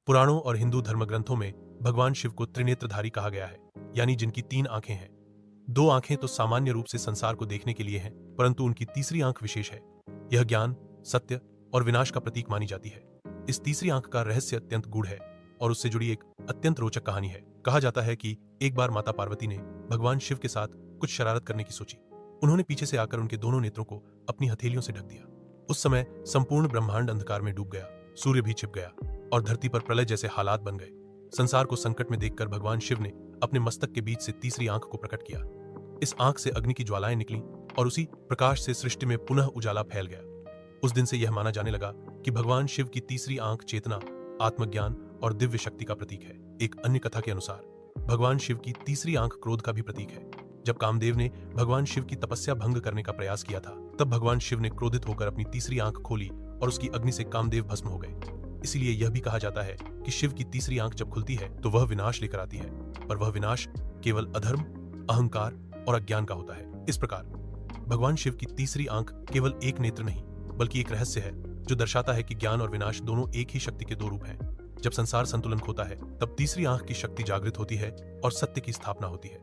पुराणों और हिंदू धर्मग्रंथों में भगवान शिव को त्रिनेत्रधारी कहा गया है, यानी जिनकी 3 आंखें हैं। 2 आंखें तो सामान्य रूप से संसार को देखने के लिए हैं, परंतु उनकी तीसरी आंख विशेष है। यह ज्ञान, सत्य और विनाश का प्रतीक मानी जाती है। इस तीसरी आंख का रहस्य अत्यंत गूढ़ है और उससे जुड़ी एक अत्यंत रोचक कहानी है। कहा जाता है कि एक बार माता पार्वती ने भगवान शिव के साथ कुछ शरारत करने की सोची। उन्होंने पीछे से आकर उनके दोनों नेत्रों को अपनी हथेलियों से ढक दिया। उस समय संपूर्ण ब्रह्मांड अंधकार में डूब गया, सूर्य भी छिप गया और धरती पर प्रलय जैसे हालात बन गए। संसार को संकट में देखकर भगवान शिव ने अपने मस्तक के बीच से तीसरी आंख को प्रकट किया। इस आंख से अग्नि की ज्वालाएं निकली और उसी प्रकाश से सृष्टि में पुनः उजाला फैल गया। उस दिन से यह माना जाने लगा कि भगवान शिव की तीसरी आंख चेतना, आत्मज्ञान और दिव्य शक्ति का प्रतीक है। एक अन्य कथा के अनुसार भगवान शिव की तीसरी आंख क्रोध का भी प्रतीक है। जब कामदेव ने भगवान शिव की तपस्या भंग करने का प्रयास किया था, तब भगवान शिव ने क्रोधित होकर अपनी तीसरी आंख खोली और उसकी अग्नि से कामदेव भस्म हो गए। इसीलिए यह भी कहा जाता है कि शिव की तीसरी आंख जब खुलती है तो वह विनाश लेकर आती है, पर वह विनाश केवल अधर्म, अहंकार और अज्ञान का होता है। इस प्रकार भगवान शिव की तीसरी आंख केवल एक नेत्र नहीं, बल्कि एक रहस्य है जो दर्शाता है कि ज्ञान और विनाश दोनों एक ही शक्ति के 2 रूप हैं। जब संसार संतुलन खोता है, तब तीसरी आंख की शक्ति जागृत होती है और सत्य की स्थापना होती है।